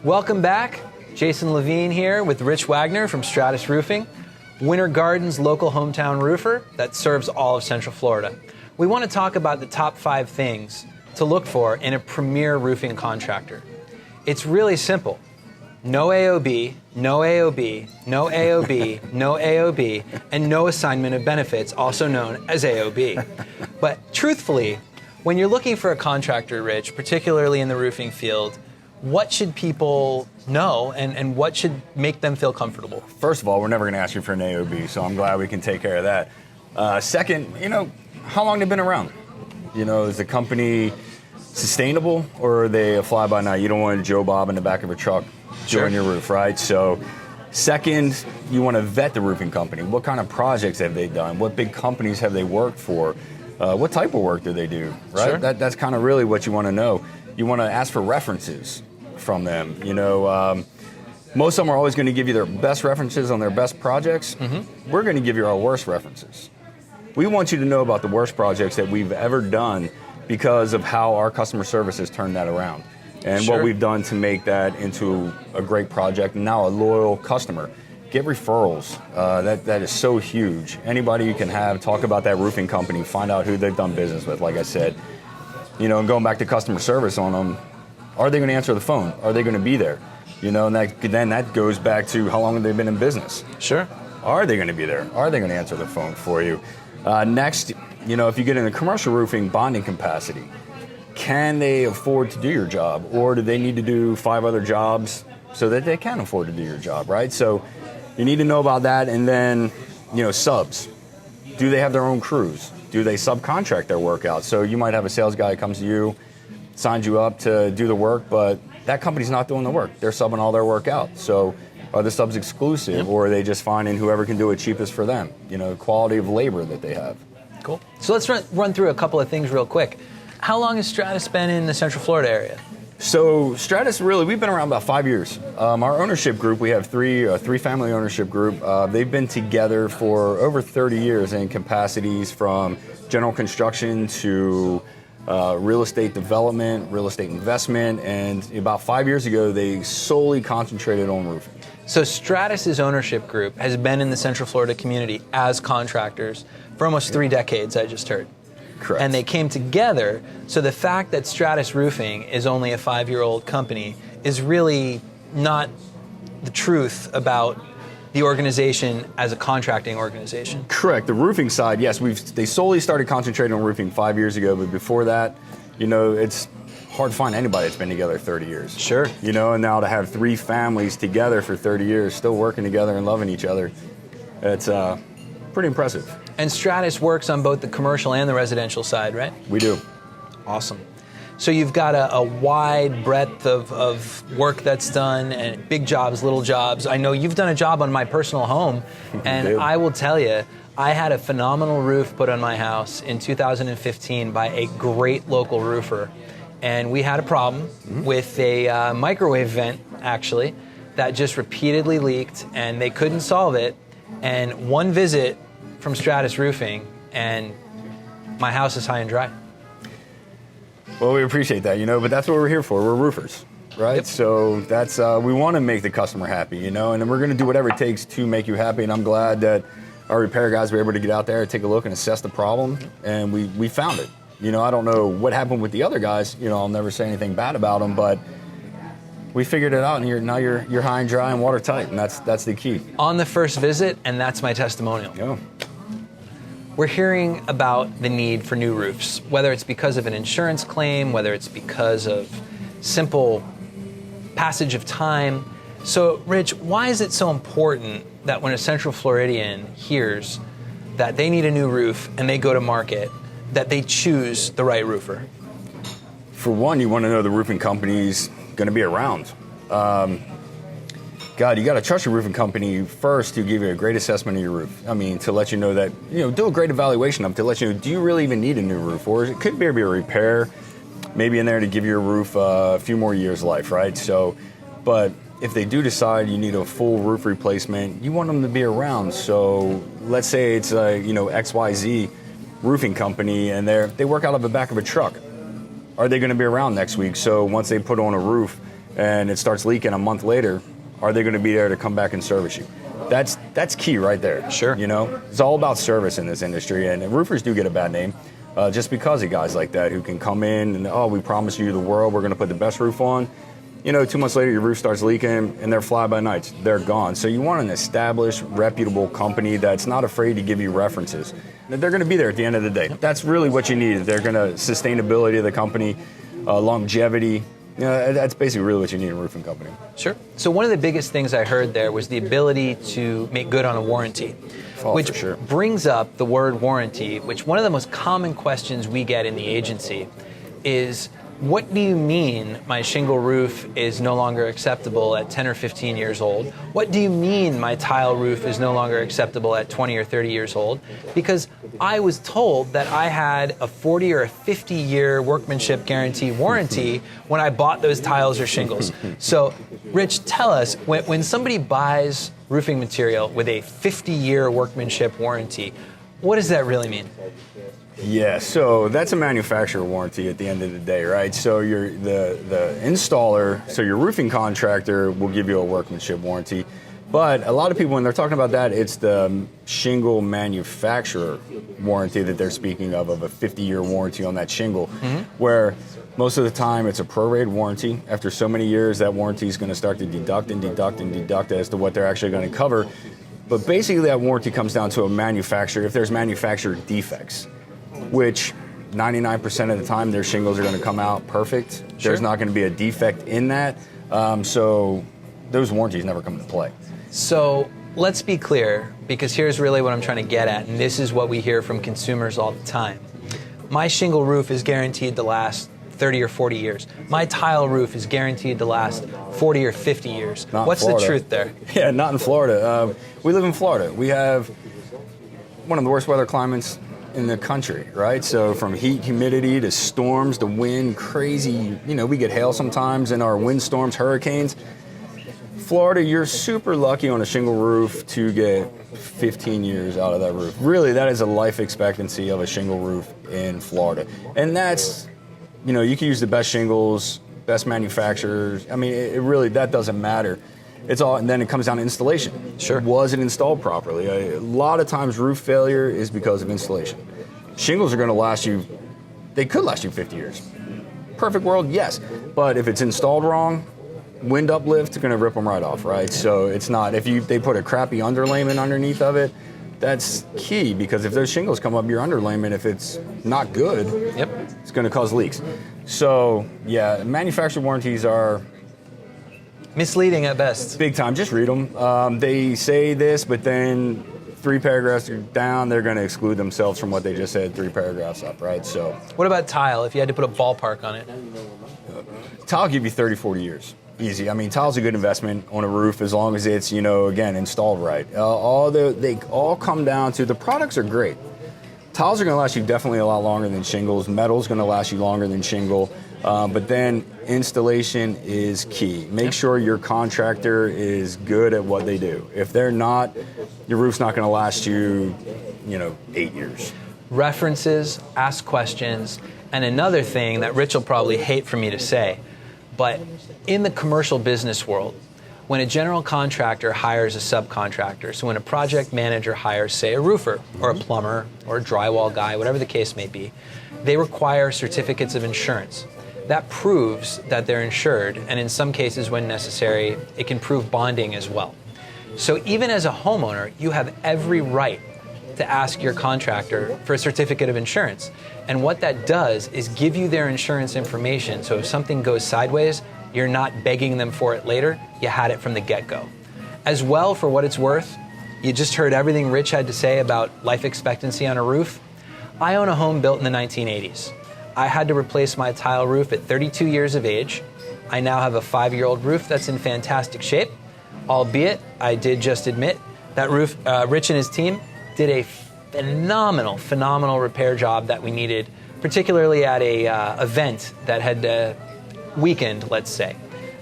Welcome back. Jason Levine here with Rich Wagner from Stratus Roofing, Winter Garden's local hometown roofer that serves all of Central Florida. We want to talk about the top 5 things to look for in a premier roofing contractor. It's really simple. No AOB, no AOB, no AOB, no AOB, and no assignment of benefits, also known as AOB. But truthfully, when you're looking for a contractor, Rich, particularly in the roofing field, what should people know and what should make them feel comfortable? First of all, we're never going to ask you for an AOB, so I'm glad we can take care of that. Second, how long they've been around? Is the company sustainable, or are they a fly-by-night? You don't want a Joe Bob in the back of a truck doing your roof, right? So second, you want to vet the roofing company. What kind of projects have they done? What big companies have they worked for? What type of work do they do, right? Sure. That's kind of really what you want to know. You want to ask for references from them. Most of them are always going to give you their best references on their best projects. Mm-hmm. We're going to give you our worst references. We want you to know about the worst projects that we've ever done because of how our customer service has turned that around and what we've done to make that into a great project and now a loyal customer. Get referrals. That is so huge. Anybody you can have, talk about that roofing company, find out who they've done business with, like I said. And going back to customer service on them, are they going to answer the phone? Are they going to be there? And then that goes back to how long have they been in business? Sure. Are they going to be there? Are they going to answer the phone for you? Next, if you get in a commercial roofing bonding capacity, can they afford to do your job? Or do they need to do 5 other jobs so that they can afford to do your job, right? So you need to know about that. And then, subs. Do they have their own crews? Do they subcontract their work out? So you might have a sales guy comes to you, signs you up to do the work, but that company's not doing the work. They're subbing all their work out. So are the subs exclusive, or are they just finding whoever can do it cheapest for them? Quality of labor that they have. Cool. So let's run through a couple of things real quick. How long has Stratus been in the Central Florida area? So Stratus, we've been around about 5 years. Our ownership group, we have three family ownership group. They've been together for over 30 years in capacities from general construction to real estate development, real estate investment, and about 5 years ago, they solely concentrated on roofing. So Stratus's ownership group has been in the Central Florida community as contractors for almost 3 decades, I just heard. Correct. And they came together, so the fact that Stratus Roofing is only a 5-year-old company is really not the truth about the organization as a contracting organization. Correct. The roofing side, yes, they solely started concentrating on roofing 5 years ago, but before that, it's hard to find anybody that's been together 30 years. Sure. And now to have 3 families together for 30 years, still working together and loving each other, it's pretty impressive. And Stratus works on both the commercial and the residential side, right? We do. Awesome. So you've got a wide breadth of work that's done, and big jobs, little jobs. I know you've done a job on my personal home, and I will tell you, I had a phenomenal roof put on my house in 2015 by a great local roofer. And we had a problem with a microwave vent, actually, that just repeatedly leaked, and they couldn't solve it. And one visit from Stratus Roofing, and my house is high and dry. Well, we appreciate that, but that's what we're here for. We're roofers, right? Yep. So that's we want to make the customer happy, and then we're going to do whatever it takes to make you happy. And I'm glad that our repair guys were able to get out there, take a look, and assess the problem, and we found it. I don't know what happened with the other guys. I'll never say anything bad about them, but we figured it out, and now you're high and dry and watertight, and that's the key. On the first visit, and that's my testimonial. Yeah. We're hearing about the need for new roofs, whether it's because of an insurance claim, whether it's because of simple passage of time. So, Rich, why is it so important that when a Central Floridian hears that they need a new roof and they go to market, that they choose the right roofer? For one, you want to know the roofing company's going to be around. You got to trust your roofing company first to give you a great assessment of your roof. To let you know that, do a great evaluation of it to let you know, do you really even need a new roof? Or it could be a repair, maybe in there to give your roof a few more years life, right? So, but if they do decide you need a full roof replacement, you want them to be around. So let's say it's a, XYZ roofing company and they work out of the back of a truck. Are they going to be around next week? So once they put on a roof and it starts leaking a month later, are they going to be there to come back and service you? That's key right there. Sure. You know, it's all about service in this industry, and roofers do get a bad name just because of guys like that who can come in and, oh, we promise you the world, we're going to put the best roof on. You know, 2 months later, your roof starts leaking, and they're fly-by-nights. They're gone. So you want an established, reputable company that's not afraid to give you references. They're going to be there at the end of the day. That's really what you need. They're going to sustainability of the company, longevity. You know, that's basically really what you need in a roofing company. Sure. So one of the biggest things I heard there was the ability to make good on a warranty, which for sure. brings up the word warranty, which one of the most common questions we get in the agency is, what do you mean my shingle roof is no longer acceptable at 10 or 15 years old? What do you mean my tile roof is no longer acceptable at 20 or 30 years old? Because I was told that I had a 40 or a 50-year workmanship guarantee warranty when I bought those tiles or shingles. So, Rich, tell us, when somebody buys roofing material with a 50-year workmanship warranty, what does that really mean? Yeah, so that's a manufacturer warranty at the end of the day, right? So the installer, so your roofing contractor will give you a workmanship warranty. But a lot of people, when they're talking about that, it's the shingle manufacturer warranty that they're speaking of a 50-year warranty on that shingle, where most of the time it's a prorated warranty. After so many years, that warranty is going to start to deduct and deduct and deduct as to what they're actually going to cover. But basically that warranty comes down to a manufacturer, if there's manufacturer defects, which 99% of the time their shingles are going to come out perfect. Sure. There's not going to be a defect in that. So those warranties never come into play. So let's be clear, because here's really what I'm trying to get at, and this is what we hear from consumers all the time. My shingle roof is guaranteed to last 30 or 40 years. My tile roof is guaranteed to last 40 or 50 years. What's the truth there? Yeah, not in Florida. We live in Florida. We have one of the worst weather climates in the country, right? So from heat, humidity to storms, to wind, crazy, you know, we get hail sometimes in our windstorms, hurricanes. Florida, you're super lucky on a shingle roof to get 15 years out of that roof. Really, that is a life expectancy of a shingle roof in Florida. And that's, you know, you can use the best shingles, best manufacturers. I mean, it really, that doesn't matter. It's all, and then it comes down to installation. Sure. Was it installed properly? A lot of times roof failure is because of installation. Shingles are going to last you, they could last you 50 years. Perfect world, yes. But if it's installed wrong, wind uplift is going to rip them right off, right? So it's not, if they put a crappy underlayment underneath of it, that's key, because if those shingles come up your underlayment, if it's not good, it's going to cause leaks. So yeah, manufacturer warranties are misleading at best. Big time. Just read them. They say this, but then 3 paragraphs down, they're going to exclude themselves from what they just said 3 paragraphs up, right? So, what about tile? If you had to put a ballpark on it, tile give you 30, 40 years. Easy. I mean, tile's a good investment on a roof as long as it's, you know, again, installed right. They all come down to, the products are great. Tiles are going to last you definitely a lot longer than shingles. Metal's going to last you longer than shingle. But then installation is key. Make sure your contractor is good at what they do. If they're not, your roof's not going to last you, 8 years. References, ask questions, and another thing that Rich will probably hate for me to say, but in the commercial business world, when a general contractor hires a subcontractor, so when a project manager hires, say, a roofer or a plumber or a drywall guy, whatever the case may be, they require certificates of insurance. That proves that they're insured, and in some cases, when necessary, it can prove bonding as well. So even as a homeowner, you have every right to ask your contractor for a certificate of insurance. And what that does is give you their insurance information, so if something goes sideways, you're not begging them for it later, you had it from the get-go. As well, for what it's worth, you just heard everything Rich had to say about life expectancy on a roof. I own a home built in the 1980s. I had to replace my tile roof at 32 years of age. I now have a 5-year-old roof that's in fantastic shape, albeit I did just admit that roof, Rich and his team did a phenomenal repair job that we needed, particularly at a event that had weakened, let's say.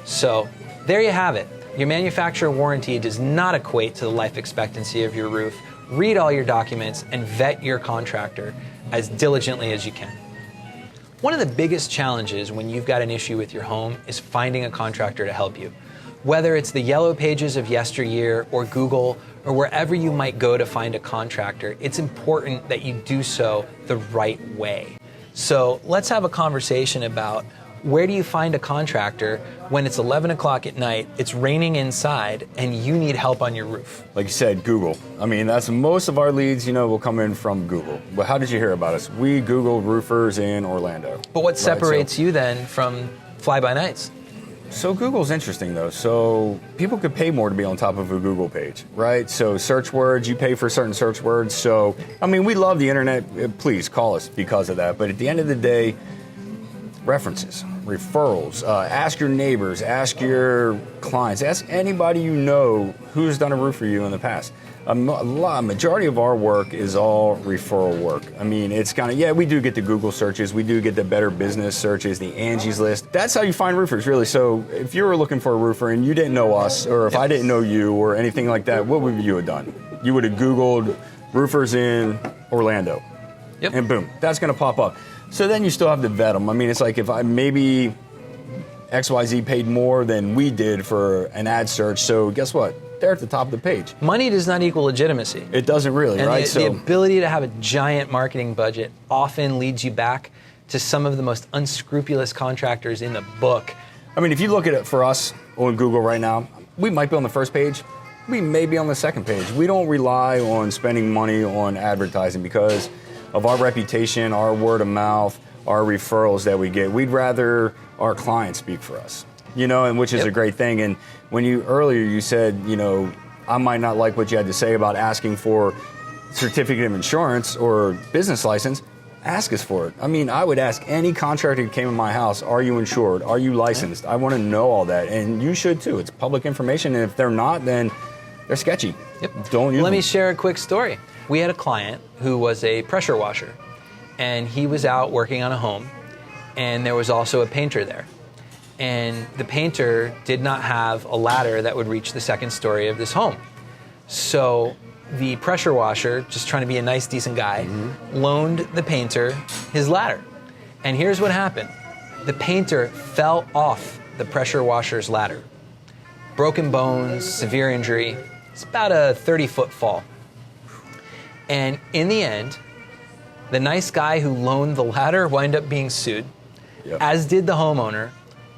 So there you have it. Your manufacturer warranty does not equate to the life expectancy of your roof. Read all your documents and vet your contractor as diligently as you can. One of the biggest challenges when you've got an issue with your home is finding a contractor to help you. Whether it's the yellow pages of yesteryear or Google or wherever you might go to find a contractor, it's important that you do so the right way. So let's have a conversation about where do you find a contractor when it's 11 o'clock at night, it's raining inside, and you need help on your roof? Like you said, Google. I mean, that's most of our leads, will come in from Google. But how did you hear about us? We Googled roofers in Orlando. But what separates you then from fly-by-nights? So Google's interesting though. So people could pay more to be on top of a Google page, right? So search words, you pay for certain search words. So, we love the internet. Please call us because of that. But at the end of the day, references, referrals, ask your neighbors, ask your clients, ask anybody you know who's done a roof for you in the past. A majority of our work is all referral work. It's kind of, we do get the Google searches, we do get the Better Business searches, the Angie's List. That's how you find roofers, really. So if you were looking for a roofer and you didn't know us, or if I didn't know you or anything like that, what would you have done? You would have Googled roofers in Orlando. Yep. And boom, that's going to pop up. So then you still have to vet them. It's like if maybe XYZ paid more than we did for an ad search. So guess what? They're at the top of the page. Money does not equal legitimacy. It doesn't really, and right? The ability to have a giant marketing budget often leads you back to some of the most unscrupulous contractors in the book. If you look at it for us on Google right now, we might be on the first page. We may be on the second page. We don't rely on spending money on advertising because of our reputation, our word of mouth, our referrals that we get. We'd rather our clients speak for us, and which is a great thing. And when earlier you said, I might not like what you had to say about asking for certificate of insurance or business license, ask us for it. I would ask any contractor who came in my house, are you insured? Are you licensed? I want to know all that. And you should too. It's public information. And if they're not, then they're sketchy. Yep. Don't use Let them. me share a quick story. We had a client who was a pressure washer, and he was out working on a home, and there was also a painter there. And the painter did not have a ladder that would reach the second story of this home. So the pressure washer, just trying to be a nice, decent guy, loaned the painter his ladder. And here's what happened. The painter fell off the pressure washer's ladder. Broken bones, severe injury. It's about a 30-foot fall. And in the end, the nice guy who loaned the ladder wound up being sued, as did the homeowner.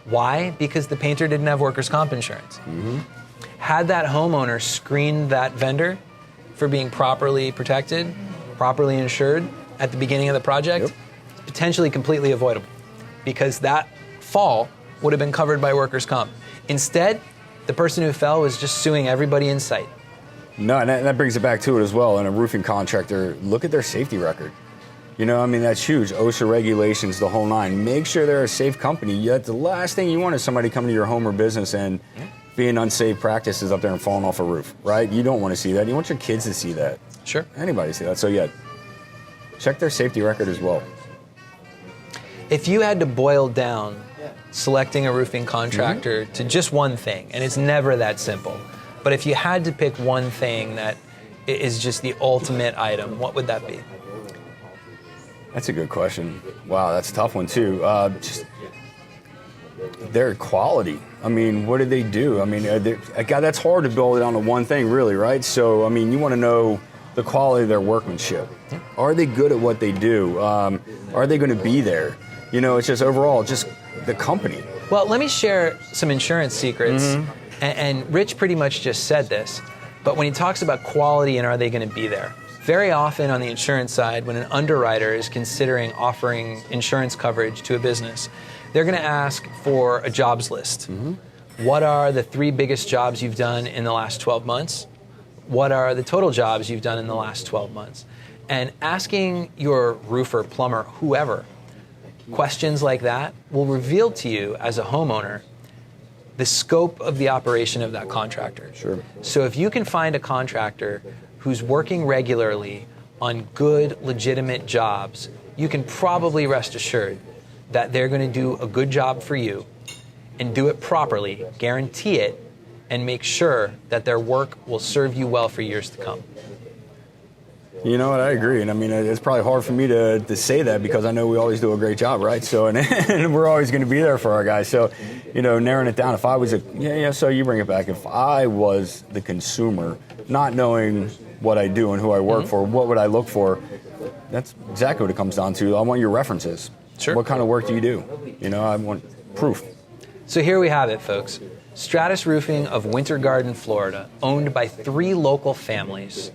Why? Because the painter didn't have workers' comp insurance. Had that homeowner screened that vendor for being properly protected, properly insured at the beginning of the project, it's potentially completely avoidable because that fall would have been covered by workers' comp. Instead, the person who fell was just suing everybody in sight. No, and that brings it back to it as well. And a roofing contractor, look at their safety record. That's huge. OSHA regulations, the whole nine. Make sure they're a safe company. Yet the last thing you want is somebody coming to your home or business and being unsafe practices up there and falling off a roof, right? You don't want to see that. You want your kids to see that. Sure. Anybody to see that. So check their safety record as well. If you had to boil down selecting a roofing contractor to just one thing, and it's never that simple, but if you had to pick one thing that is just the ultimate item, what would that be? That's a good question. Wow, that's a tough one too. Just their quality. What do they do? God, that's hard to boil it down to one thing, really, right? So, you want to know the quality of their workmanship. Are they good at what they do? Are they going to be there? It's just overall, just the company. Well, let me share some insurance secrets. And Rich pretty much just said this, but when he talks about quality and are they going to be there, very often on the insurance side, when an underwriter is considering offering insurance coverage to a business, they're going to ask for a jobs list. What are the 3 biggest jobs you've done in the last 12 months? What are the total jobs you've done in the last 12 months? And asking your roofer, plumber, whoever, questions like that will reveal to you as a homeowner the scope of the operation of that contractor. Sure. So if you can find a contractor who's working regularly on good, legitimate jobs, you can probably rest assured that they're going to do a good job for you and do it properly, guarantee it, and make sure that their work will serve you well for years to come. You know what? I agree, and I mean it's probably hard for me to say that because I know we always do a great job, right? So and we're always going to be there for our guys. So, narrowing it down. If I was so you bring it back. If I was the consumer, not knowing what I do and who I work for, what would I look for? That's exactly what it comes down to. I want your references. Sure. What kind of work do you do? I want proof. So here we have it, folks. Stratus Roofing of Winter Garden, Florida, owned by 3 local families.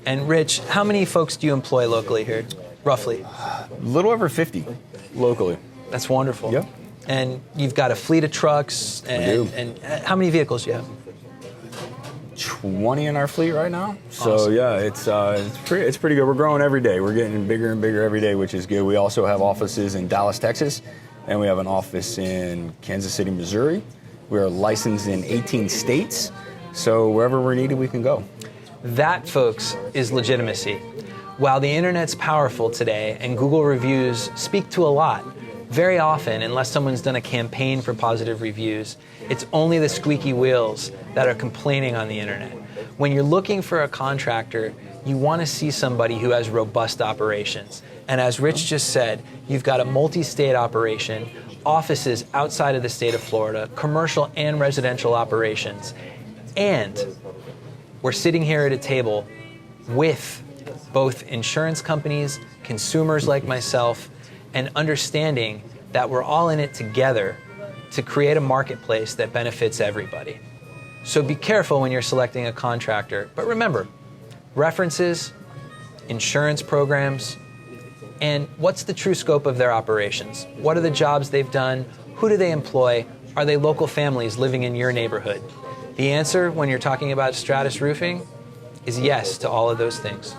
And Rich, how many folks do you employ locally here, roughly? A little over 50 locally. That's wonderful. Yep. And you've got a fleet of trucks. And how many vehicles do you have? 20 in our fleet right now. So Awesome. yeah, it's pretty good. We're growing every day. We're getting bigger and bigger every day, which is good. We also have offices in Dallas, Texas, and we have an office in Kansas City, Missouri. We are licensed in 18 states, so wherever we're needed, we can go. That, folks, is legitimacy. While the internet's powerful today and Google reviews speak to a lot, very often, unless someone's done a campaign for positive reviews, it's only the squeaky wheels that are complaining on the internet. When you're looking for a contractor, you want to see somebody who has robust operations. And as Rich just said, you've got a multi-state operation, offices outside of the state of Florida, commercial and residential operations. And we're sitting here at a table with both insurance companies, consumers like myself, and understanding that we're all in it together to create a marketplace that benefits everybody. So be careful when you're selecting a contractor. But remember, references, insurance programs, and what's the true scope of their operations? What are the jobs they've done? Who do they employ? Are they local families living in your neighborhood? The answer when you're talking about Stratus Roofing is yes to all of those things.